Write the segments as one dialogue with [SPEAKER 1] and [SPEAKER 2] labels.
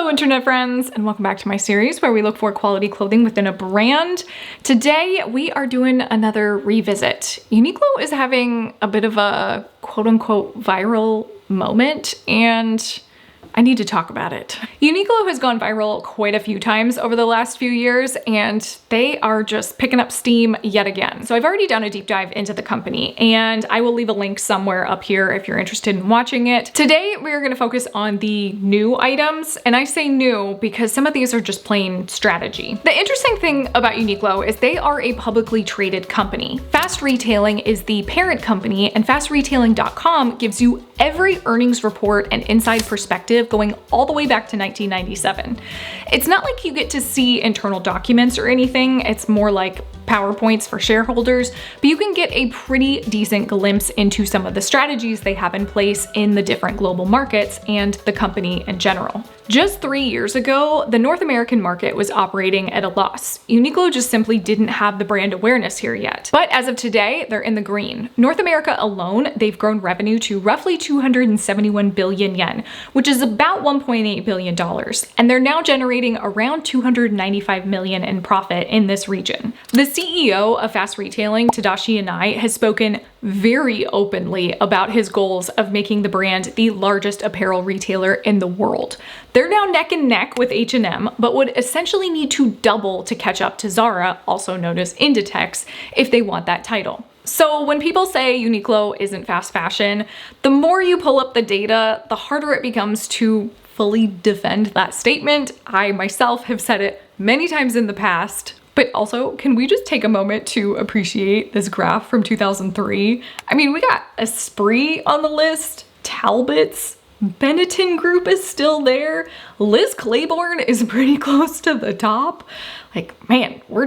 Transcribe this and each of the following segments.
[SPEAKER 1] Hello internet friends, and welcome back to my series where we look for quality clothing within a brand. Today we are doing another revisit. Uniqlo is having a bit of a quote-unquote viral moment, and I need to talk about it. Uniqlo has gone viral quite a few times over the last few years, and they are just picking up steam yet again. So I've already done a deep dive into the company, and I will leave a link somewhere up here if you're interested in watching it. Today, we're gonna focus on the new items, and I say new because some of these are just plain strategy. The interesting thing about Uniqlo is they are a publicly traded company. Fast Retailing is the parent company, and fastretailing.com gives you every earnings report and inside perspective going all the way back to 1997. It's not like you get to see internal documents or anything, it's more like PowerPoints for shareholders, but you can get a pretty decent glimpse into some of the strategies they have in place in the different global markets and the company in general. Just 3 years ago, the North American market was operating at a loss. Uniqlo just simply didn't have the brand awareness here yet. But as of today, they're in the green. North America alone, they've grown revenue to roughly 271 billion yen, which is about $1.8 billion. And they're now generating around 295 million in profit in this region. The CEO of Fast Retailing, Tadashi Inai, has spoken very openly about his goals of making the brand the largest apparel retailer in the world. They're now neck and neck with H&M, but would essentially need to double to catch up to Zara, also known as Inditex, if they want that title. So when people say Uniqlo isn't fast fashion, the more you pull up the data, the harder it becomes to fully defend that statement. I myself have said it many times in the past. But also, can we just take a moment to appreciate this graph from 2003? I mean, we got Esprit on the list, Talbot's, Benetton Group is still there, Liz Claiborne is pretty close to the top. Like, man, we're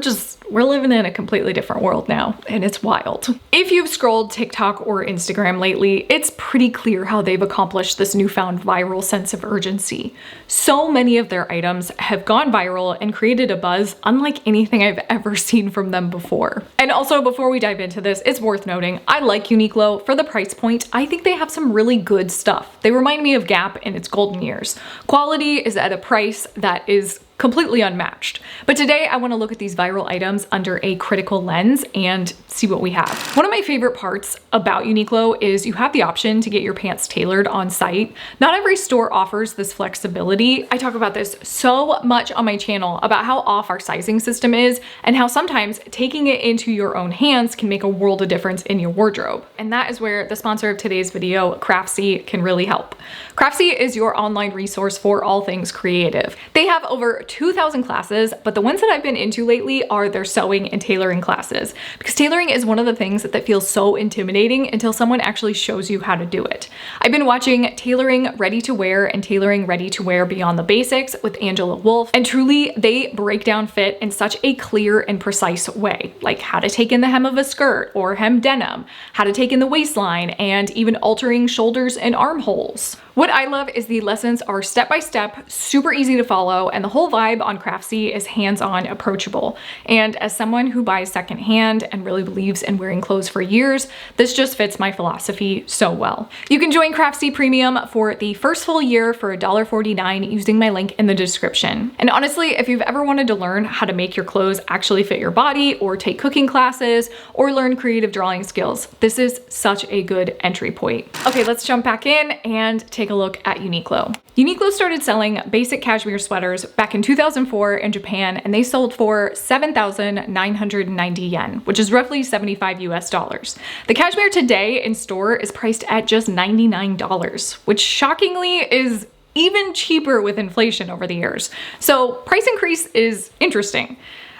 [SPEAKER 1] living in a completely different world now, and it's wild. If you've scrolled TikTok or Instagram lately, it's pretty clear how they've accomplished this newfound viral sense of urgency. So many of their items have gone viral and created a buzz unlike anything I've ever seen from them before. And also, before we dive into this, it's worth noting, I like Uniqlo. For the price point, I think they have some really good stuff. They remind me of Gap in its golden years. Quality is at a price that is completely unmatched. But today I want to look at these viral items under a critical lens and see what we have. One of my favorite parts about Uniqlo is you have the option to get your pants tailored on site. Not every store offers this flexibility. I talk about this so much on my channel about how off our sizing system is and how sometimes taking it into your own hands can make a world of difference in your wardrobe. And that is where the sponsor of today's video, Craftsy, can really help. Craftsy is your online resource for all things creative. They have over 2,000 classes, but the ones that I've been into lately are their sewing and tailoring classes, because tailoring is one of the things that feels so intimidating until someone actually shows you how to do it. I've been watching Tailoring Ready to Wear and Tailoring Ready to Wear Beyond the Basics with Angela Wolf, and truly they break down fit in such a clear and precise way, like how to take in the hem of a skirt or hem denim, how to take in the waistline, and even altering shoulders and armholes. What I love is the lessons are step-by-step, super easy to follow, and the whole vibe on Craftsy is hands-on, approachable. And as someone who buys secondhand and really believes in wearing clothes for years, this just fits my philosophy so well. You can join Craftsy Premium for the first full year for $1.49 using my link in the description. And honestly, if you've ever wanted to learn how to make your clothes actually fit your body, or take cooking classes, or learn creative drawing skills, this is such a good entry point. Okay, let's jump back in and take a look at Uniqlo. Uniqlo started selling basic cashmere sweaters back in 2004 in Japan, and they sold for 7,990 yen, which is roughly 75 US dollars. The cashmere today in store is priced at just $99, which shockingly is even cheaper with inflation over the years. So price increase is interesting.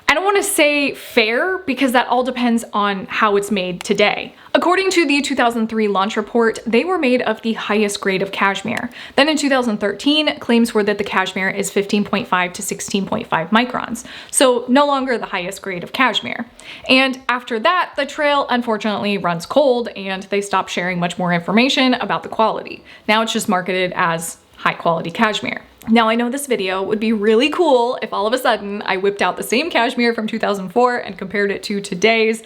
[SPEAKER 1] I don't want to say fair because that all depends on how it's made today. According to the 2003 launch report, they were made of the highest grade of cashmere. Then in 2013, claims were that the cashmere is 15.5 to 16.5 microns, so no longer the highest grade of cashmere. And after that, the trail unfortunately runs cold and they stopped sharing much more information about the quality. Now it's just marketed as high quality cashmere. Now I know this video would be really cool if all of a sudden I whipped out the same cashmere from 2004 and compared it to today's,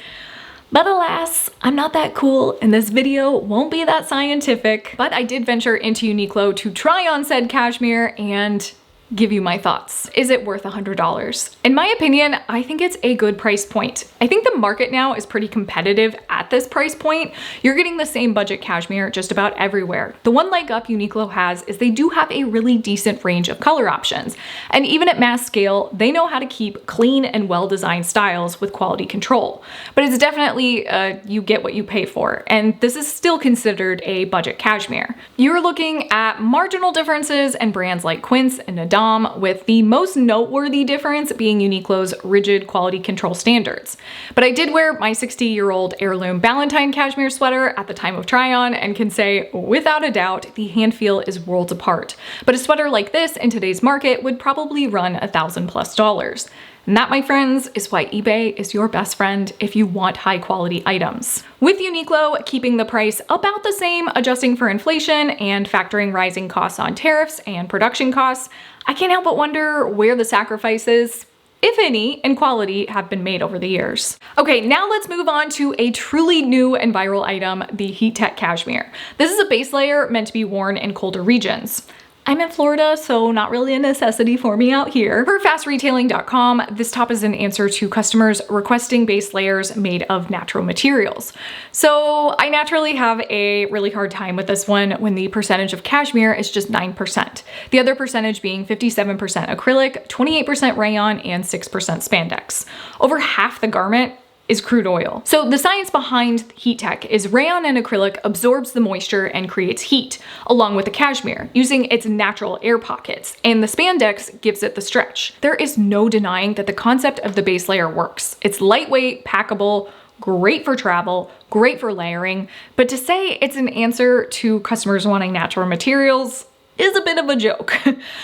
[SPEAKER 1] but alas, I'm not that cool and this video won't be that scientific. But I did venture into Uniqlo to try on said cashmere, and give you my thoughts. Is it worth $100? In my opinion, I think it's a good price point. I think the market now is pretty competitive at this price point. You're getting the same budget cashmere just about everywhere. The one leg up Uniqlo has is they do have a really decent range of color options. And even at mass scale, they know how to keep clean and well-designed styles with quality control. But it's definitely you get what you pay for. And this is still considered a budget cashmere. You're looking at marginal differences and brands like Quince and Nadal, with the most noteworthy difference being Uniqlo's rigid quality control standards. But I did wear my 60-year-old heirloom Valentine cashmere sweater at the time of try-on and can say, without a doubt, the hand feel is worlds apart. But a sweater like this in today's market would probably run $1,000+. And that, my friends, is why eBay is your best friend if you want high quality items. With Uniqlo keeping the price about the same, adjusting for inflation and factoring rising costs on tariffs and production costs, I can't help but wonder where the sacrifices, if any, in quality have been made over the years. Okay, now let's move on to a truly new and viral item, the Heat Tech Cashmere. This is a base layer meant to be worn in colder regions. I'm in Florida, so not really a necessity for me out here. Per fastretailing.com, this top is an answer to customers requesting base layers made of natural materials. So I naturally have a really hard time with this one when the percentage of cashmere is just 9%. The other percentage being 57% acrylic, 28% rayon, and 6% spandex. Over half the garment is crude oil. So the science behind Heat Tech is rayon and acrylic absorbs the moisture and creates heat, along with the cashmere, using its natural air pockets, and the spandex gives it the stretch. There is no denying that the concept of the base layer works. It's lightweight, packable, great for travel, great for layering, but to say it's an answer to customers wanting natural materials is a bit of a joke.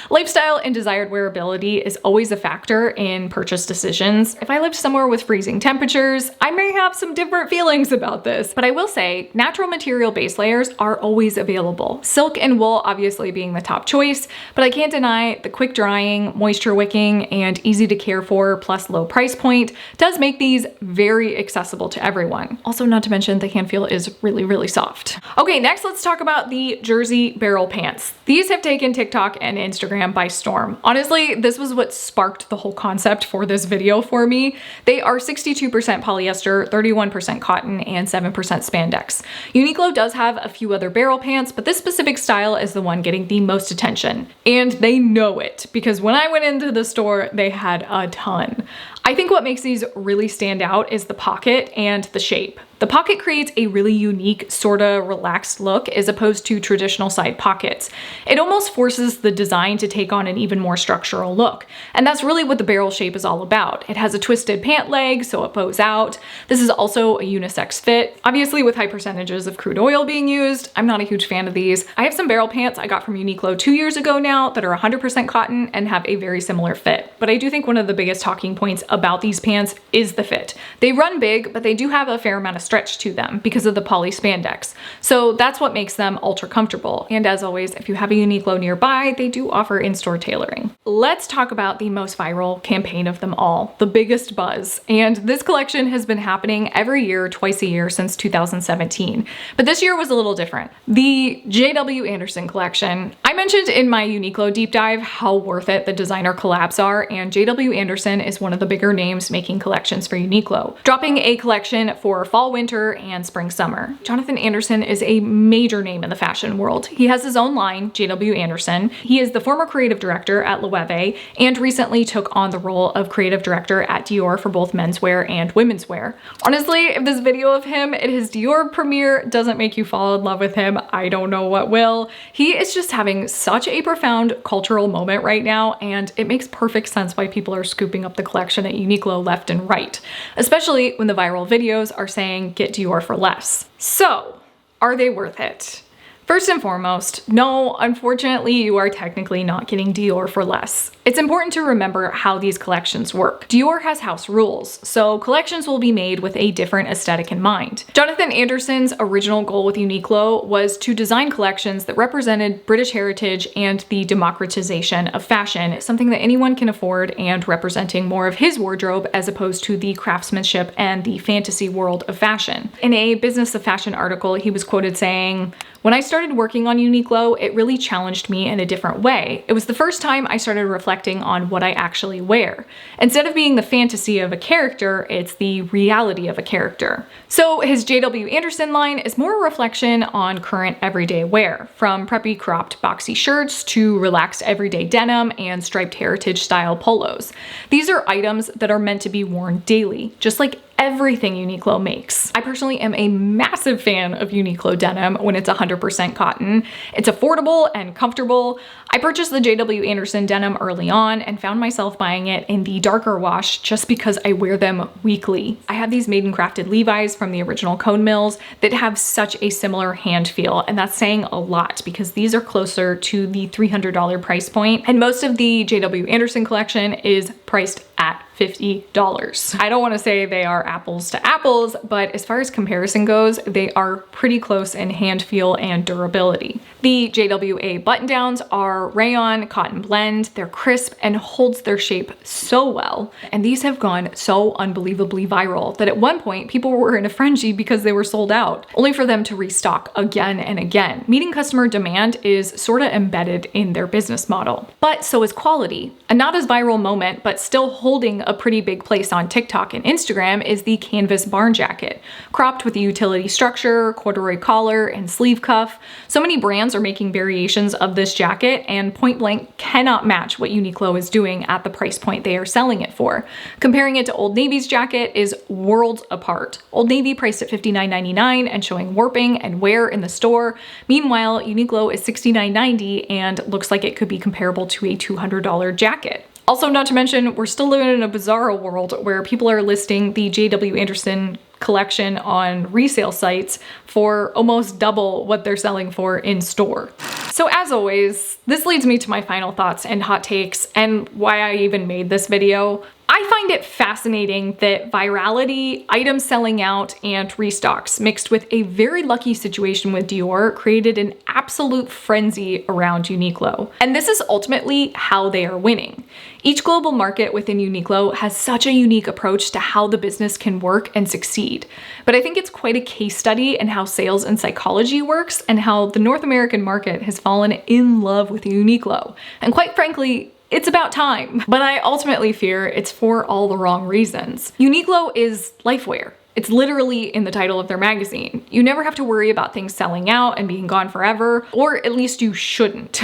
[SPEAKER 1] Lifestyle and desired wearability is always a factor in purchase decisions. If I lived somewhere with freezing temperatures, I may have some different feelings about this, but I will say natural material base layers are always available. Silk and wool obviously being the top choice, but I can't deny the quick drying, moisture wicking, and easy to care for plus low price point does make these very accessible to everyone. Also, not to mention the hand feel is really, really soft. Okay, next let's talk about the jersey barrel pants. These have taken TikTok and Instagram by storm. Honestly, this was what sparked the whole concept for this video for me. They are 62% polyester, 31% cotton, and 7% spandex. Uniqlo does have a few other barrel pants, but this specific style is the one getting the most attention. And they know it, because when I went into the store, they had a ton. I think what makes these really stand out is the pocket and the shape. The pocket creates a really unique, sorta relaxed look as opposed to traditional side pockets. It almost forces the design to take on an even more structural look. And that's really what the barrel shape is all about. It has a twisted pant leg, so it bows out. This is also a unisex fit. Obviously, with high percentages of crude oil being used, I'm not a huge fan of these. I have some barrel pants I got from Uniqlo 2 years ago now that are 100% cotton and have a very similar fit. But I do think one of the biggest talking points about these pants is the fit. They run big, but they do have a fair amount of stretch to them because of the poly spandex. So that's what makes them ultra comfortable. And as always, if you have a Uniqlo nearby, they do offer in-store tailoring. Let's talk about the most viral campaign of them all, the biggest buzz. And this collection has been happening every year, twice a year since 2017. But this year was a little different. The J.W. Anderson collection. I mentioned in my Uniqlo deep dive how worth it the designer collabs are, and J.W. Anderson is one of the bigger names making collections for Uniqlo, dropping a collection for fall, winter, and spring, summer. Jonathan Anderson is a major name in the fashion world. He has his own line, J.W. Anderson. He is the former creative director at Loewe and recently took on the role of creative director at Dior for both menswear and women's wear. Honestly, if this video of him at his Dior premiere doesn't make you fall in love with him, I don't know what will. He is just having such a profound cultural moment right now, and it makes perfect sense why people are scooping up the collection at Uniqlo left and right, especially when the viral videos are saying get Dior for less. So, are they worth it? First and foremost, no, unfortunately, you are technically not getting Dior for less. It's important to remember how these collections work. Dior has house rules, so collections will be made with a different aesthetic in mind. Jonathan Anderson's original goal with Uniqlo was to design collections that represented British heritage and the democratization of fashion, something that anyone can afford and representing more of his wardrobe as opposed to the craftsmanship and the fantasy world of fashion. In a Business of Fashion article, he was quoted saying, When I started working on Uniqlo, it really challenged me in a different way. It was the first time I started reflecting on what I actually wear. Instead of being the fantasy of a character, it's the reality of a character. So his J.W. Anderson line is more a reflection on current everyday wear, from preppy cropped boxy shirts to relaxed everyday denim and striped heritage style polos. These are items that are meant to be worn daily, just like everything Uniqlo makes. I personally am a massive fan of Uniqlo denim when it's 100% cotton. It's affordable and comfortable. I purchased the J.W. Anderson denim early on and found myself buying it in the darker wash just because I wear them weekly. I have these made and crafted Levi's from the original Cone Mills that have such a similar hand feel, and that's saying a lot because these are closer to the $300 price point, and most of the J.W. Anderson collection is priced at $50. I don't want to say they are apples to apples, but as far as comparison goes, they are pretty close in hand feel and durability. The JWA button downs are rayon cotton blend. They're crisp and holds their shape so well. And these have gone so unbelievably viral that at one point people were in a frenzy because they were sold out, only for them to restock again and again. Meeting customer demand is sort of embedded in their business model. But so is quality. A not as viral moment, but still holding a pretty big place on TikTok and Instagram is the canvas barn jacket, cropped with a utility structure, corduroy collar, and sleeve cuff. So many brands are making variations of this jacket, and point blank cannot match what Uniqlo is doing at the price point they are selling it for. Comparing it to Old Navy's jacket is worlds apart. Old Navy priced at $59.99 and showing warping and wear in the store. Meanwhile, Uniqlo is $69.90 and looks like it could be comparable to a $200 jacket. Also, not to mention, we're still living in a bizarro world where people are listing the J.W. Anderson collection on resale sites for almost double what they're selling for in store. So as always, this leads me to my final thoughts and hot takes and why I even made this video. I find it fascinating that virality, items selling out, and restocks mixed with a very lucky situation with Dior created an absolute frenzy around Uniqlo. And this is ultimately how they are winning. Each global market within Uniqlo has such a unique approach to how the business can work and succeed. But I think it's quite a case study in how sales and psychology works and how the North American market has fallen in love with Uniqlo. And quite frankly, it's about time. But I ultimately fear it's for all the wrong reasons. Uniqlo is lifewear. It's literally in the title of their magazine. You never have to worry about things selling out and being gone forever, or at least you shouldn't.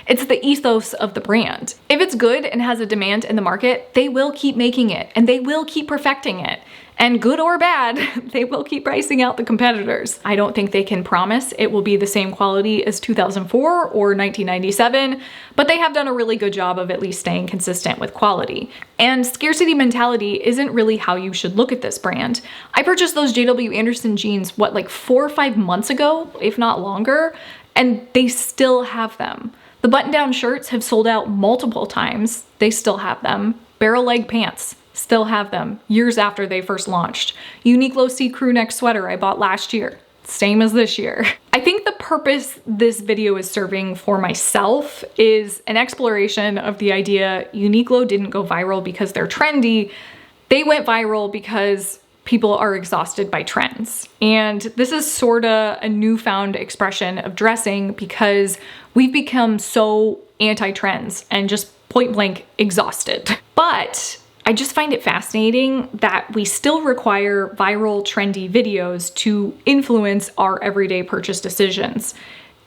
[SPEAKER 1] It's the ethos of the brand. If it's good and has a demand in the market, they will keep making it and they will keep perfecting it. And good or bad, they will keep pricing out the competitors. I don't think they can promise it will be the same quality as 2004 or 1997, but they have done a really good job of at least staying consistent with quality. And scarcity mentality isn't really how you should look at this brand. I purchased those J.W. Anderson jeans, like 4 or 5 months ago, if not longer, and they still have them. The button-down shirts have sold out multiple times. They still have them. Barrel leg pants. Still have them, years after they first launched. Uniqlo Sea Crew neck sweater I bought last year. Same as this year. I think the purpose this video is serving for myself is an exploration of the idea Uniqlo didn't go viral because they're trendy. They went viral because people are exhausted by trends. And this is sorta a newfound expression of dressing because we've become so anti-trends and just point blank exhausted. But I just find it fascinating that we still require viral, trendy videos to influence our everyday purchase decisions.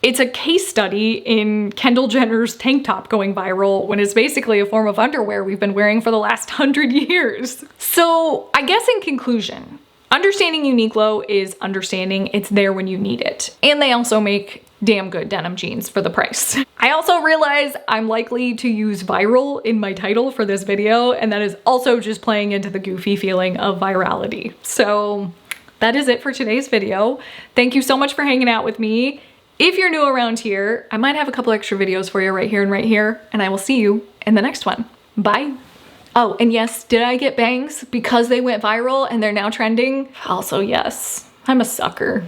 [SPEAKER 1] It's a case study in Kendall Jenner's tank top going viral when it's basically a form of underwear we've been wearing for the last 100 years. So I guess in conclusion, understanding Uniqlo is understanding it's there when you need it. And they also make damn good denim jeans for the price. I also realize I'm likely to use viral in my title for this video, and that is also just playing into the goofy feeling of virality. So that is it for today's video. Thank you so much for hanging out with me. If you're new around here, I might have a couple extra videos for you right here, and I will see you in the next one. Bye. Oh, and yes, did I get bangs because they went viral and they're now trending? Also, yes, I'm a sucker.